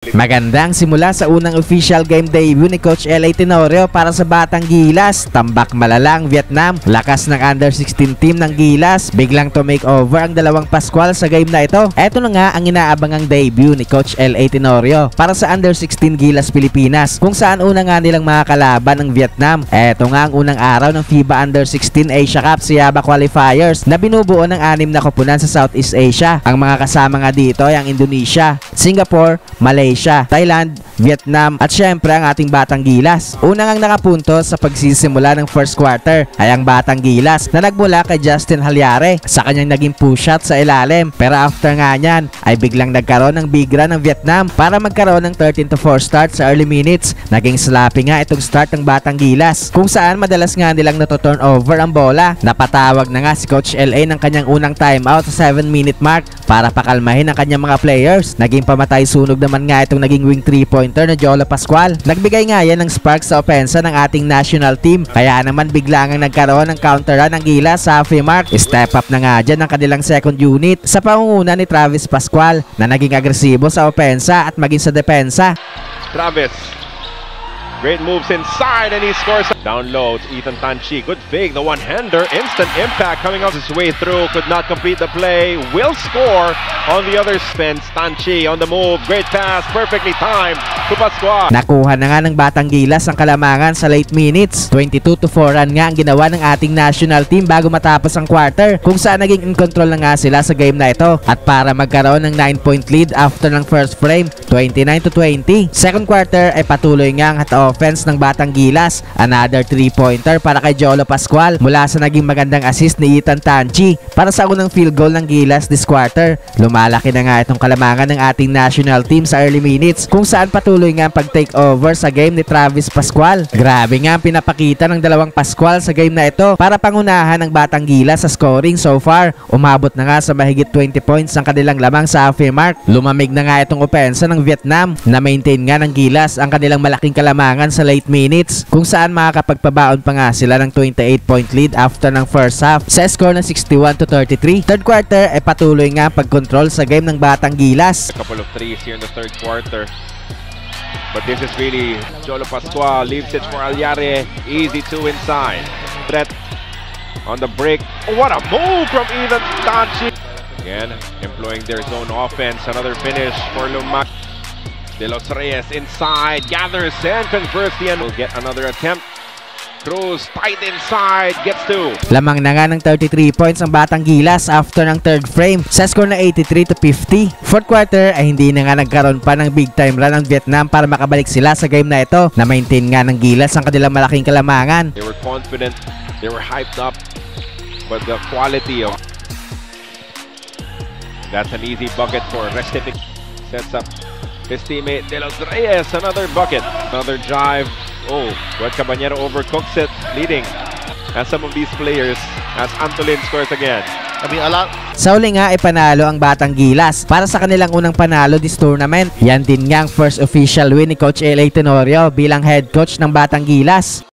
Magandang simula sa unang official game debut ni Coach L.A. Tenorio para sa Batang Gilas. Tambak malalang Vietnam, lakas ng under-16 team ng Gilas, biglang to make over ang dalawang Pascual sa game na ito. Eto na nga ang inaabangang debut ni Coach L.A. Tenorio para sa under-16 Gilas Pilipinas, kung saan una nga nilang mga kalaban ng Vietnam. Eto nga ang unang araw ng FIBA Under-16 Asia Cup Siaba Qualifiers na binubuo ng 6 na koponan sa Southeast Asia. Ang mga kasama nga dito ay ang Indonesia, Singapore, Malaysia, Thailand, Vietnam at syempre ang ating Batang Gilas. Unang ang nakapuntos sa pagsisimula ng first quarter ay ang Batang Gilas na nagmula kay Justin Halyare sa kanyang naging push shot sa ilalim, pero after nga nyan ay biglang nagkaroon ng big run ng Vietnam para magkaroon ng 13-4 start sa early minutes. Naging sloppy nga itong start ng Batang Gilas, kung saan madalas nga nilang nato-turn over ang bola. Napatawag na nga si Coach L.A. ng kanyang unang timeout sa 7-minute mark para pakalmahin ang kanyang mga players. Naging pamatay sunog naman nga itong naging wing 3-pointer na Jolo Pascual. Nagbigay nga yan ng spark sa opensa ng ating national team, kaya naman biglang ang nagkaroon ng counter run ng Gilas sa halfway mark. Step up na nga dyan ang kanilang second unit sa pangunguna ni Travis Pascual na naging agresibo sa opensa at maging sa depensa. Travis, great moves inside and he scores. Down low to Ethan Tanchi, good fake, the one-hander, instant impact coming off his way through, could not complete the play, will score on the other spins. Tanchi on the move, great pass, perfectly timed to Pascual. Nakuha na nga ng Batang Gilas ang kalamangan sa late minutes. 22-4 run nga ang ginawa ng ating national team bago matapos ang quarter, kung saan naging in control na nga sila sa game na ito. At para magkaroon ng 9-point lead after ng first frame, 29-20. Second quarter ay patuloy nga ang hot offense ng Batang Gilas. Another 3-pointer para kay Jolo Pascual mula sa naging magandang assist ni Ethan Tanchi para sa unang field goal ng Gilas this quarter. Lumalaki na nga itong kalamangan ng ating national team sa early minutes, kung saan patuloy nga ang pag-take over sa game ni Travis Pascual. Grabe nga ang pinapakita ng dalawang Pascual sa game na ito para pangunahan ng Batang Gilas sa scoring so far. Umabot na nga sa mahigit 20 points ang kanilang lamang sa halfway mark. Lumamig na nga itong opensa ng Vietnam na maintain nga ng Gilas ang kanilang malaking kalamangan sa late minutes, kung saan makakapagpabaon pa nga sila ng 28-point lead after ng first half sa score na 61-33. Third quarter ay patuloy nga pag-control sa game ng Batang Gilas. A couple of threes here in the third quarter, but this is really Jolo Pascual leaves it for Halyare, easy two inside. Threat on the break, what a move from Ethan Tanchi. Again employing their zone offense, another finish for Lumac. De Los Reyes inside, gathers and converts the end. Will get another attempt. Cruz tight inside, gets two. Lamang na nga ng 33 points ang Batang Gilas after ng third frame sa score na 83-50. Fourth quarter ay hindi na nga nagkaroon pa ng big time run ng Vietnam para makabalik sila sa game na ito. Na-maintain nga ng Gilas ang kanilang malaking kalamangan. They were confident, they were hyped up, but the quality of... That's an easy bucket for Restivic. Sets up his teammate De Los Reyes, another bucket. Another drive. Oh, Red Caballero overcooks it, leading. And some of these players, as Antolin scores again. Sa uli nga ay panalo ang Batang Gilas para sa kanilang unang panalo this tournament. Yan din nga ang first official win ni Coach L.A. Tenorio bilang head coach ng Batang Gilas.